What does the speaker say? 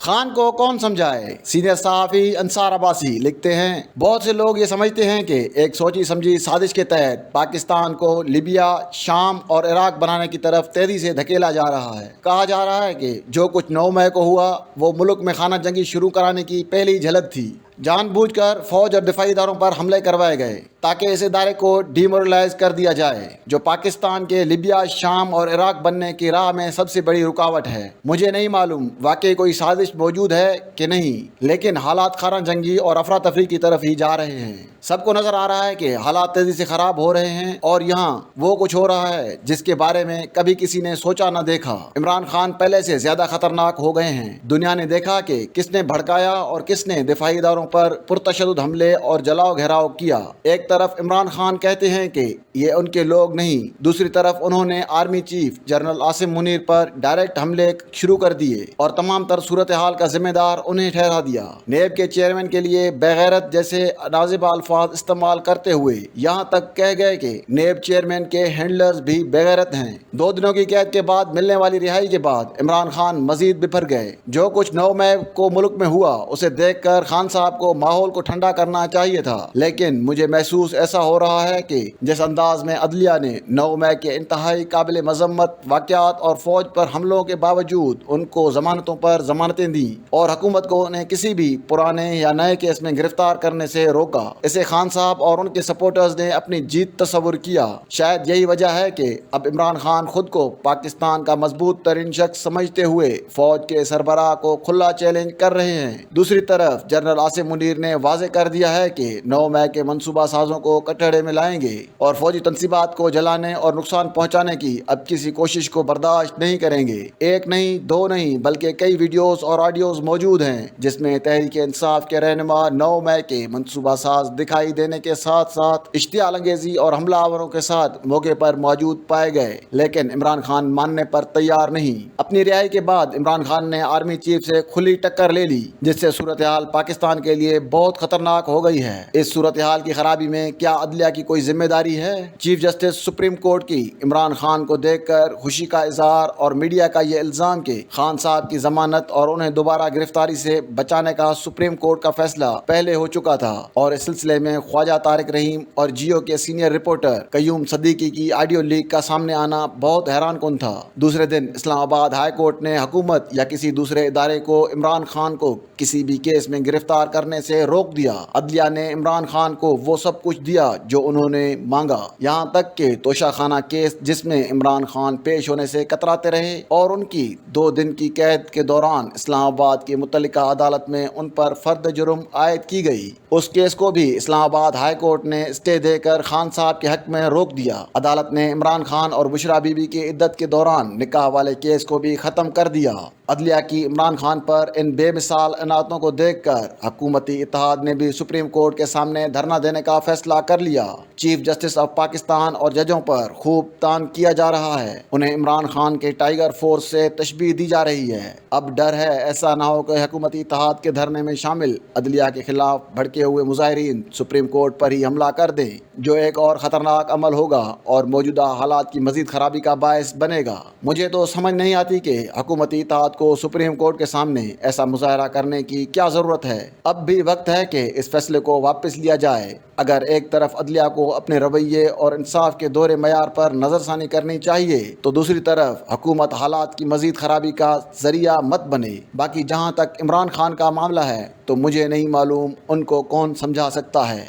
खान को कौन समझाए। सीनियर सहाफ़ी अंसार अब्बासी लिखते हैं, बहुत से लोग ये समझते हैं कि एक सोची समझी साजिश के तहत पाकिस्तान को लीबिया, शाम और इराक बनाने की तरफ तेजी से धकेला जा रहा है। कहा जा रहा है कि जो कुछ 9 मई को हुआ वो मुल्क में खाना जंगी शुरू कराने की पहली झलक थी। जानबूझकर फौज और दिफाई इदारों पर हमले करवाए गए ताकि इस इदारे को डिमोरलाइज कर दिया जाए, जो पाकिस्तान के लीबिया, शाम और इराक बनने की राह में सबसे बड़ी रुकावट है। मुझे नहीं मालूम वाकई कोई साजिश मौजूद है कि नहीं, लेकिन हालात खाना जंगी और अफरा तफरी की तरफ ही जा रहे हैं। सबको नजर आ रहा है कि हालात तेजी से खराब हो रहे हैं और यहाँ वो कुछ हो रहा है जिसके बारे में कभी किसी ने सोचा न देखा। इमरान खान पहले से ज्यादा खतरनाक हो गए हैं। दुनिया ने देखा कि किसने भड़काया और किसने दिफाई इदारों पर पुरतशद्दुद हमले और जलाओ घेराव किया। एक तरफ इमरान खान कहते हैं कि ये उनके लोग नहीं, दूसरी तरफ उन्होंने army chief general Asim Munir पर डायरेक्ट हमले शुरू कर दिए और तमाम तर सूरत हाल का जिम्मेदार उन्हें ठहरा दिया। नेब के चेयरमैन के लिए बेगैरत जैसे नाजिब अल्फाज इस्तेमाल करते हुए यहाँ तक कह गए कि नेब चेयरमैन के हैंडलर्स भी बेगैरत हैं। 2 दिनों की कैद के बाद मिलने वाली रिहाई के बाद इमरान खान मजीद बिफर गए। जो कुछ 9 मई को मुल्क में हुआ उसे देखकर खान साहब को माहौल को ठंडा करना चाहिए था, लेकिन मुझे महसूस ऐसा हो रहा है कि जिस अंदाज में अदलिया ने 9 मई के इंतहाई काबिल मजम्मत वाक़यात और फौज पर हमलों के बावजूद उनको जमानतों पर जमानतें दी और हुकूमत को उन्हें किसी भी पुराने या नए केस में गिरफ्तार करने से रोका, इसे खान साहब और उनके सपोर्टर्स ने अपनी जीत तस्वुर किया। शायद यही वजह है कि अब इमरान खान खुद को पाकिस्तान का मजबूत तरीन शख्स समझते हुए फौज के सरबराह को खुला चैलेंज कर रहे हैं। दूसरी तरफ जनरल आसिम मुनीर ने वाजे कर दिया है कि 9 मई के मंसूबा साजों को कटहरे में लाएंगे और फौजी तंसीबात को जलाने और नुकसान पहुंचाने की अब किसी कोशिश को बर्दाश्त नहीं करेंगे। एक नहीं, 2 नहीं, बल्कि कई वीडियोस और ऑडियोज मौजूद हैं जिसमें तहरीक इंसाफ के रहनुमा 9 मई के मंसूबा साज दिखाई देने के साथ साथ इश्तियाल अंगेजी और हमलावरों के साथ मौके पर मौजूद पाए गए, लेकिन इमरान खान मानने पर तैयार नहीं। अपनी रिहाई के बाद इमरान खान ने आर्मी चीफ से खुली टक्कर ले ली, जिससे सूरत हाल पाकिस्तान के लिए बहुत खतरनाक हो गई है। इस सूरत हाल की खराबी में क्या अदलिया की कोई जिम्मेदारी है? चीफ जस्टिस सुप्रीम कोर्ट की इमरान खान को देखकर खुशी का इजहार और मीडिया का ये इल्जाम कि खान साहब की जमानत और उन्हें दोबारा गिरफ्तारी से बचाने का सुप्रीम कोर्ट का फैसला पहले हो चुका था और इस सिलसिले में ख्वाजा तारिक रहीम और जियो के सीनियर रिपोर्टर कयूम सदीकी की ऑडियो लीक का सामने आना बहुत हैरान कुन था। दूसरे दिन इस्लामाबाद हाई कोर्ट ने हुकूमत या किसी दूसरे इदारे को इमरान खान को किसी भी केस में गिरफ्तार करने से रोक दिया। अदलिया ने इमरान खान को वो सब कुछ दिया जो उन्होंने मांगा, यहाँ तक कि तोशाखाना केस जिसमें इमरान खान पेश होने से कतराते रहे और उनकी 2 दिन की कैद के दौरान इस्लामाबाद की मुतल्लिका अदालत में उन पर फर्द जुर्म आयद की गई, उस केस को भी इस्लामाबाद हाई कोर्ट ने स्टे देकर खान साहब के हक में रोक दिया। अदालत ने इमरान खान और बुशरा बीबी की इद्दत के दौरान निकाह वाले केस को भी खत्म कर दिया। अदलिया की इमरान खान पर इन बेमिसाल इनातों को देखकर हुकूमती इत्तेहाद ने भी सुप्रीम कोर्ट के सामने धरना देने का फैसला कर लिया। चीफ जस्टिस ऑफ पाकिस्तान और जजों पर खूब तान किया जा रहा है। उन्हें इमरान खान के टाइगर फोर्स से तशबीह दी जा रही है। अब डर है ऐसा ना हो कि हुकूमती इत्तेहाद के धरने में शामिल अदलिया के खिलाफ भड़के हुए मुजाहिरीन सुप्रीम कोर्ट पर ही हमला कर दें, जो एक और ख़तरनाक अमल होगा और मौजूदा हालात की मज़ीद ख़राबी का बायस बनेगा। मुझे तो समझ नहीं आती कि हुकूमती इत्तेहाद को सुप्रीम कोर्ट के सामने ऐसा मुजाहरा करने की क्या ज़रूरत है। अब भी वक्त है कि इस फैसले को वापस लिया जाए। अगर एक तरफ अदलिया को अपने रवैये और इंसाफ के दोहरे मयार पर नज़रसानी करनी चाहिए, तो दूसरी तरफ हुकूमत हालात की मज़ीद ख़राबी का ज़रिया मत बने। बाकी जहाँ तक इमरान खान का मामला है तो मुझे नहीं मालूम उनको कौन समझा सकता है।